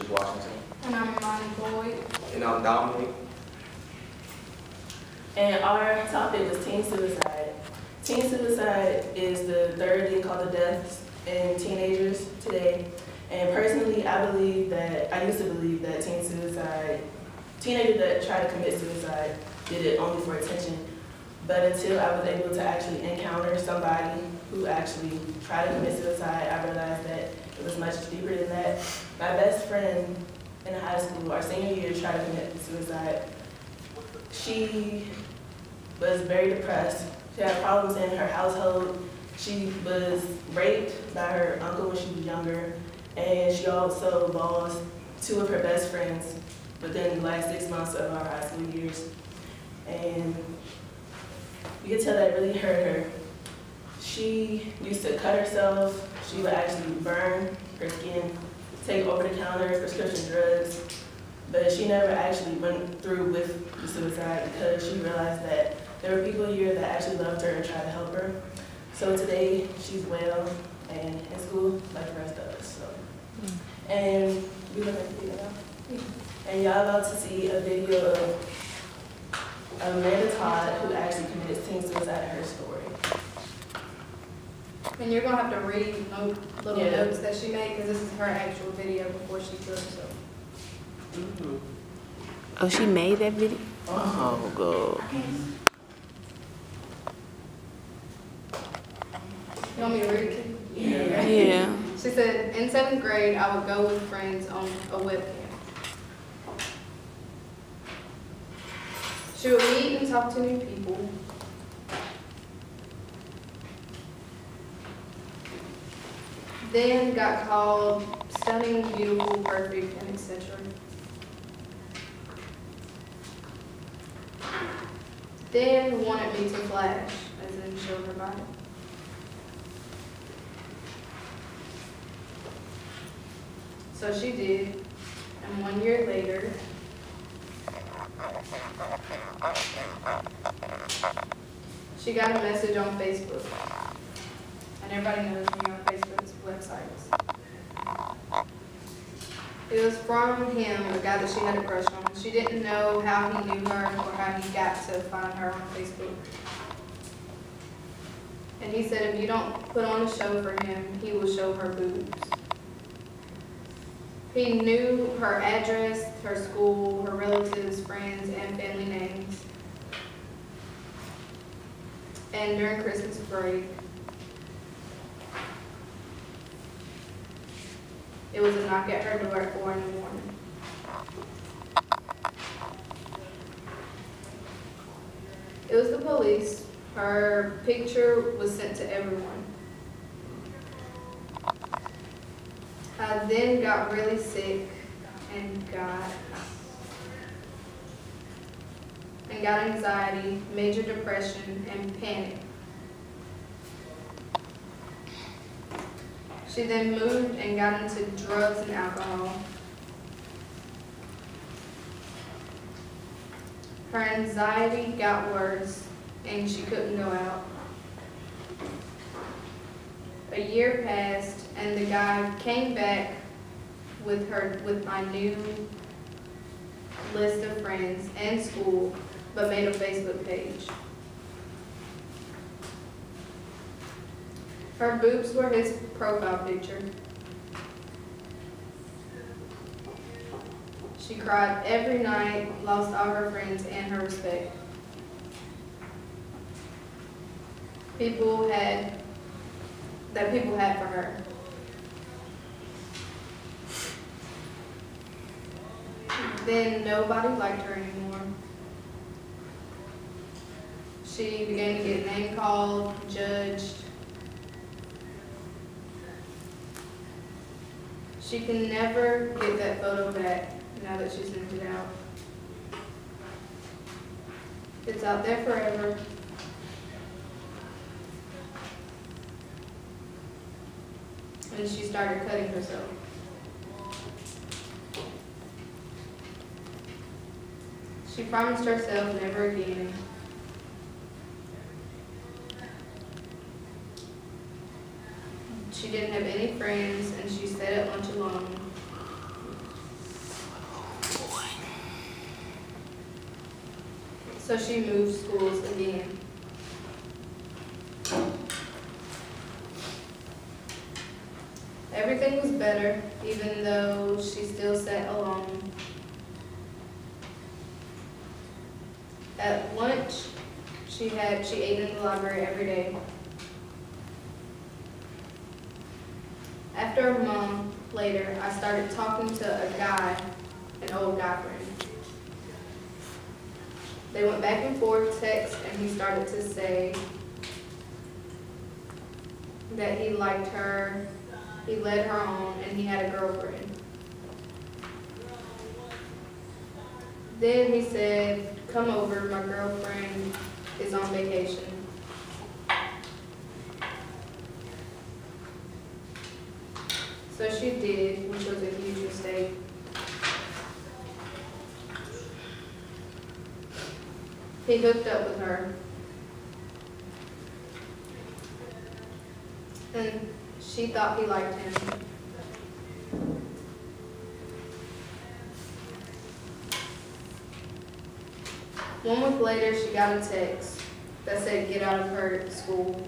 Demetrius Washington. And I'm Imani Boyd. And I'm Dominique. And our topic was teen suicide. Teen suicide is the third leading cause of deaths in teenagers today. And personally, I used to believe that teenagers that try to commit suicide did it only for attention. But until I was able to actually encounter somebody who actually tried to commit suicide, I realized that it was much deeper than that. My best friend in high school, our senior year, tried to commit suicide. She was very depressed. She had problems in her household. She was raped by her uncle when she was younger, and she also lost two of her best friends within the last 6 months of our high school years. And you could tell that really hurt her. She used to cut herself. She would actually burn her skin, take over-the-counter prescription drugs, but she never actually went through with the suicide because she realized that there were people here that actually loved her and tried to help her. So today, she's well and in school like the rest of us. So. And we look at the video now. And y'all about to see a video of Amanda Todd, who actually committed teen suicide in her story. And you're going to have to read little notes that she made because this is her actual video before she killed herself. Mm-hmm. Oh, she made that video? Oh, God. You want me to read it to you? Yeah. She said, in 7th grade, I would go with friends on a webcam. She would meet and talk to new people. Then got called stunning, beautiful, perfect, and etc. Then wanted me to flash, as in show her body. So she did, and 1 year later, she got a message on Facebook. And everybody knows me on Facebook's websites. It was from him, a guy that she had a crush on. She didn't know how he knew her or how he got to find her on Facebook. And he said if you don't put on a show for him, he will show her boobs. He knew her address, her school, her relatives, friends, and family names. And during Christmas break, it was a knock at her door at 4 in the morning. It was the police. Her picture was sent to everyone. I then got really sick and got anxiety, major depression, and panic. She then moved and got into drugs and alcohol. Her anxiety got worse and she couldn't go out. A year passed and the guy came back with my new list of friends and school, but made a Facebook page. Her boobs were his profile picture. She cried every night, lost all her friends and her respect. People had for her. Then nobody liked her anymore. She began to get name called, judged. She can never get that photo back now that she sent it out. It's out there forever. And she started cutting herself. She promised herself never again. She didn't have any friends, and she sat at lunch alone. so she moved schools again. Everything was better, even though she still sat alone. At lunch, she ate in the library every day. After a month later, I started talking to a guy, an old guy friend. They went back and forth text, and he started to say that he liked her, he led her on, and he had a girlfriend. Then he said, "Come over, my girlfriend is on vacation." So she did, which was a huge mistake. He hooked up with her. And she thought he liked him. One week later, she got a text that said, "Get out of her school."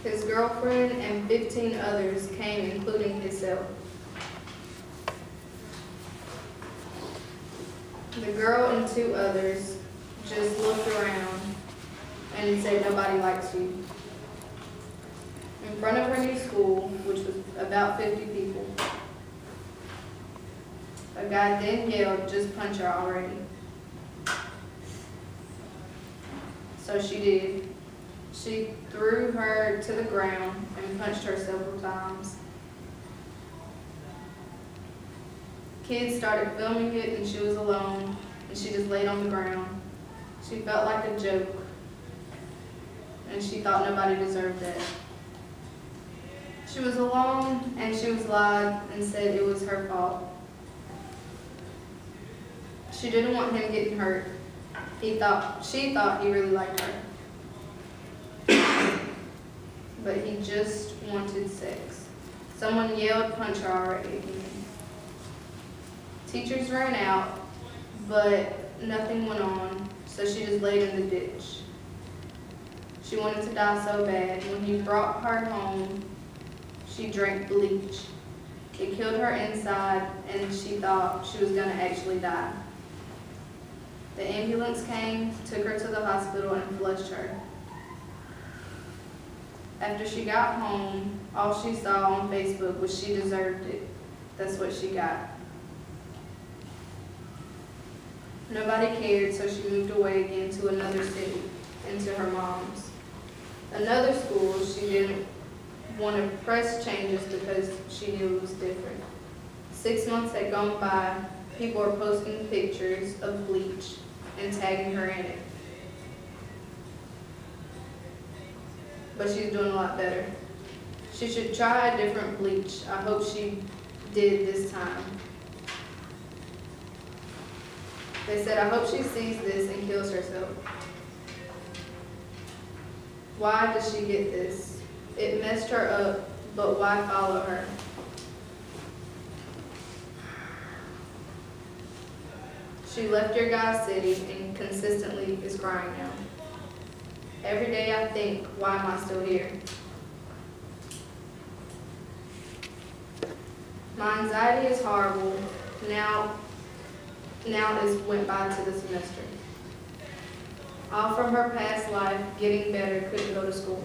His girlfriend and 15 others came, including himself. The girl and 2 others just looked around and said, "Nobody likes you." In front of her new school, which was about 50 people, a guy then yelled, "Just punch her already." So she did. She threw her to the ground and punched her several times. Kids started filming it, and she was alone, and she just laid on the ground. She felt like a joke, and she thought nobody deserved that. She was alone, and she was lied and said it was her fault. She didn't want him getting hurt. She thought he really liked her. But he just wanted sex. Someone yelled, "Punch her already," again. Teachers ran out, but nothing went on, so she just laid in the ditch. She wanted to die so bad. When he brought her home, she drank bleach. It killed her inside, and she thought she was going to actually die. The ambulance came, took her to the hospital, and flushed her. After she got home, all she saw on Facebook was she deserved it. That's what she got. Nobody cared, so she moved away again to another city, into her mom's. Another school, she didn't want to press changes because she knew it was different. 6 months had gone by, people were posting pictures of bleach and tagging her in it. But she's doing a lot better. She should try a different bleach. I hope she did this time. They said, "I hope she sees this and kills herself." Why does she get this? It messed her up, but why follow her? She left your guy's city and consistently is crying now. Every day I think, why am I still here? My anxiety is horrible. Now it went by to the semester. All from her past life, getting better, couldn't go to school.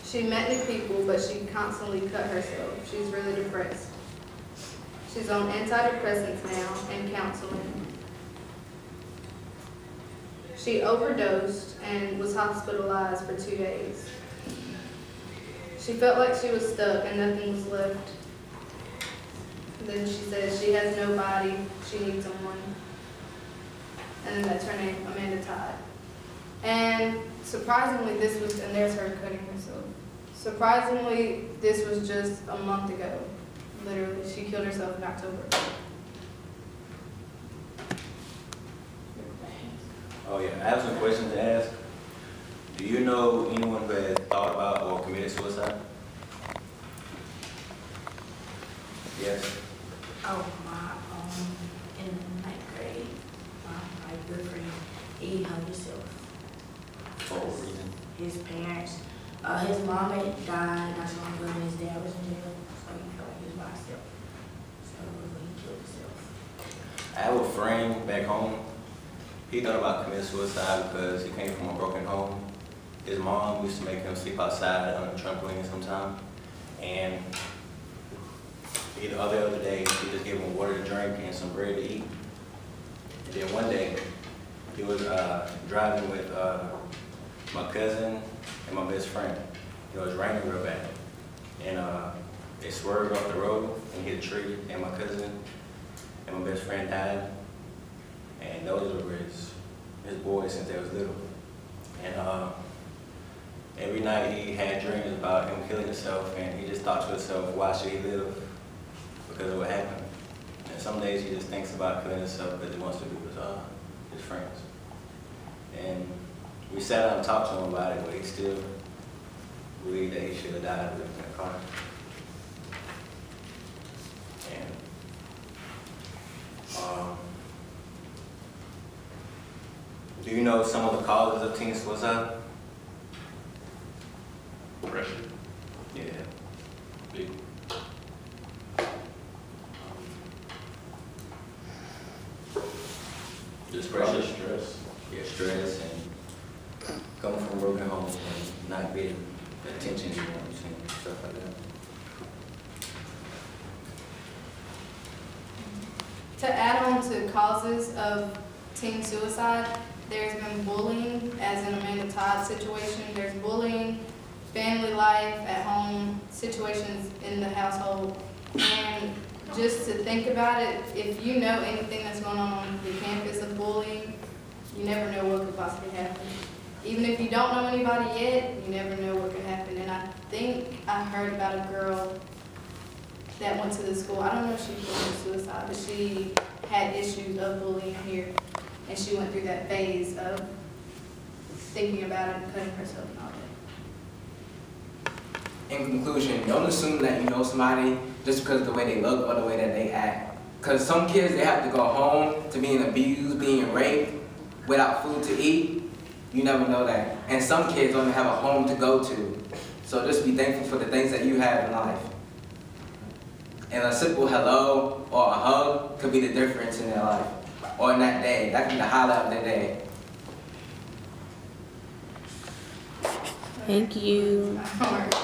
She met new people, but she constantly cut herself. She's really depressed. She's on antidepressants now and counseling. She overdosed and was hospitalized for 2 days. She felt like she was stuck and nothing was left. Then she says she has nobody, she needs someone. And then that's her name, Amanda Todd. And surprisingly, and there's her cutting herself. Surprisingly, this was just a month ago. Literally, she killed herself in October. Oh yeah, I have some questions to ask. Do you know anyone who has thought about or committed suicide? Yes. Oh, in 9th grade. like good friend. He hung himself. For what reason? His parents, his mom had died not so long ago, and his dad was in jail, so he felt like he was by himself. So he killed himself. I have a friend back home. He thought about committing suicide because he came from a broken home. His mom used to make him sleep outside on a trampoline sometimes. And the other day, she just gave him water to drink and some bread to eat. And then one day, he was driving with my cousin and my best friend. It was raining real bad. And they swerved off the road and hit a tree, and my cousin and my best friend died. And those were his boys since they was little. And every night he had dreams about him killing himself, and he just thought to himself, why should he live? Because of what happened. And some days he just thinks about killing himself because he wants to be with his friends. And we sat down and talked to him about it, but he still believed that he should have died living in a car. And do you know some of the causes of teen suicide? Pressure. Yeah. Big. Just Probably pressure. stress. Yeah, stress and coming from broken homes and not getting the attention you want, and stuff like that. To add on to causes of teen suicide, there's been bullying, as in Amanda Todd's situation. There's bullying, family life at home, situations in the household. And just to think about it, if you know anything that's going on the campus of bullying, you never know what could possibly happen. Even if you don't know anybody yet, you never know what could happen. And I think I heard about a girl that went to the school. I don't know if she committed suicide, but she had issues of bullying here. And she went through that phase of thinking about it and cutting herself and all that. In conclusion, don't assume that you know somebody just because of the way they look or the way that they act. Because some kids, they have to go home to being abused, being raped, without food to eat. You never know that. And some kids don't even have a home to go to. So just be thankful for the things that you have in life. And a simple hello or a hug could be the difference in their life. Or in that day. That could be the highlight of their day. Thank you. All right.